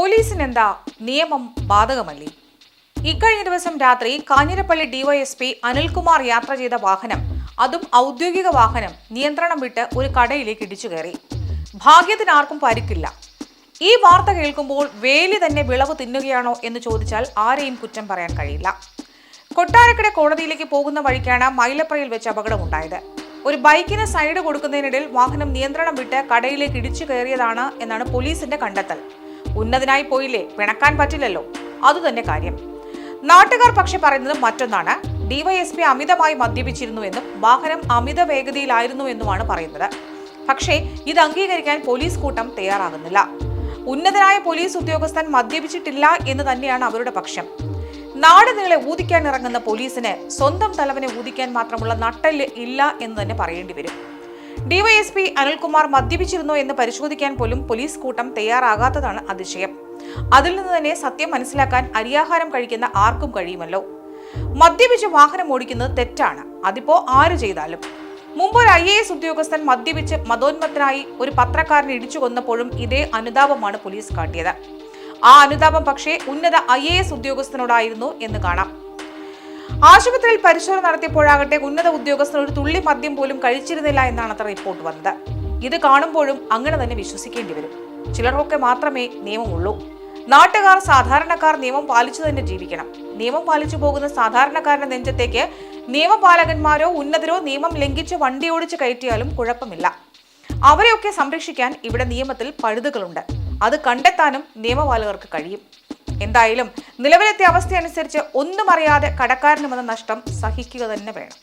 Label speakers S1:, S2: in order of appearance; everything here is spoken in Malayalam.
S1: പോലീസിനെന്താ നിയമം ബാധകമല്ലേ? ഇക്കഴിഞ്ഞ ദിവസം രാത്രി കാഞ്ഞിരപ്പള്ളി ഡിവൈഎസ്പി അനിൽകുമാർ യാത്ര ചെയ്ത വാഹനം, അതും ഔദ്യോഗിക വാഹനം, നിയന്ത്രണം വിട്ട് ഒരു കടയിലേക്ക് ഇടിച്ചു കയറി. ഭാഗ്യത്തിന് ആർക്കും പരിക്കില്ല. ഈ വാർത്ത കേൾക്കുമ്പോൾ വേലി തന്നെ വിളവ് തിന്നുകയാണോ എന്ന് ചോദിച്ചാൽ ആരെയും കുറ്റം പറയാൻ കഴിയില്ല. കൊട്ടാരക്കര കോടതിയിലേക്ക് പോകുന്ന വഴിക്കാണ് മൈലപ്രയിൽ വെച്ച് അപകടമുണ്ടായത്. ഒരു ബൈക്കിന് സൈഡ് കൊടുക്കുന്നതിനിടയിൽ വാഹനം നിയന്ത്രണം വിട്ട് കടയിലേക്ക് ഇടിച്ചു കയറിയതാണ് എന്നാണ് പോലീസിന്റെ കണ്ടെത്തൽ. ഉന്നതനായി പോയില്ലേ, പിണക്കാൻ പറ്റില്ലല്ലോ, അതുതന്നെ കാര്യം. നാട്ടുകാർ പക്ഷെ പറയുന്നത് മറ്റൊന്നാണ്. ഡിവൈഎസ്പി അമിതമായി മദ്യപിച്ചിരുന്നുവെന്നും വാഹനം അമിത വേഗതയിലായിരുന്നുവെന്നുമാണ് പറയുന്നത്. പക്ഷേ ഇത് അംഗീകരിക്കാൻ പോലീസ് കൂട്ടം തയ്യാറാകുന്നില്ല. ഉന്നതനായ പോലീസ് ഉദ്യോഗസ്ഥൻ മദ്യപിച്ചിട്ടില്ല എന്ന് തന്നെയാണ് അവരുടെ പക്ഷം. നാട് നീളെ ഊതിക്കാൻ ഇറങ്ങുന്ന പോലീസിന് സ്വന്തം തലവനെ ഊതിക്കാൻ മാത്രമുള്ള നട്ടെല്ല് ഇല്ല എന്ന് തന്നെ പറയേണ്ടി വരും. ഡിവൈഎസ്പി അനിൽകുമാർ മദ്യപിച്ചിരുന്നോ എന്ന് പരിശോധിക്കാൻ പോലും പോലീസ് കൂട്ടം തയ്യാറാകാത്തതാണ് അതിശയം. അതിൽ നിന്ന് തന്നെ സത്യം മനസ്സിലാക്കാൻ അരിയാഹാരം കഴിക്കുന്ന ആർക്കും കഴിയുമല്ലോ. മദ്യപിച്ച് വാഹനം ഓടിക്കുന്നത് തെറ്റാണ്, അതിപ്പോ ആര് ചെയ്താലും. മുമ്പ് ഒരു IAS ഉദ്യോഗസ്ഥൻ മദ്യപിച്ച് മതോന്മത്തനായി ഒരു പത്രക്കാരനെ ഇടിച്ചു കൊന്നപ്പോഴും ഇതേ അനുതാപമാണ് പോലീസ് കാട്ടിയത്. ആ അനുതാപം പക്ഷേ ഉന്നത IAS ഉദ്യോഗസ്ഥനോടായിരുന്നു എന്ന് കാണാം. ആശുപത്രിയിൽ പരിശോധന നടത്തിയപ്പോഴാകട്ടെ ഉന്നത ഉദ്യോഗസ്ഥൻ ഒരു തുള്ളി മദ്യം പോലും കഴിച്ചിരുന്നില്ല എന്നാണ് അത്ര റിപ്പോർട്ട് വന്നത്. ഇത് കാണുമ്പോഴും അങ്ങനെ തന്നെ വിശ്വസിക്കേണ്ടി വരും. ചിലർക്കൊക്കെ മാത്രമേ നിയമമുള്ളൂ. നാട്ടുകാർ, സാധാരണക്കാർ നിയമം പാലിച്ചു തന്നെ ജീവിക്കണം. നിയമം പാലിച്ചു പോകുന്ന സാധാരണക്കാരന്റെ നെഞ്ചത്തേക്ക് നിയമപാലകന്മാരോ ഉന്നതരോ നിയമം ലംഘിച്ച് വണ്ടി ഓടിച്ച് കയറ്റിയാലും കുഴപ്പമില്ല. അവരെയൊക്കെ സംരക്ഷിക്കാൻ ഇവിടെ നിയമത്തിൽ പഴുതുകളുണ്ട്. അത് കണ്ടെത്താനും നിയമപാലകർക്ക് കഴിയും. എന്തായാലും നിലവിലത്തെ അവസ്ഥയനുസരിച്ച് ഒന്നും അറിയാതെ കടക്കാരന് വന്ന നഷ്ടം സഹിക്കുക തന്നെ വേണം.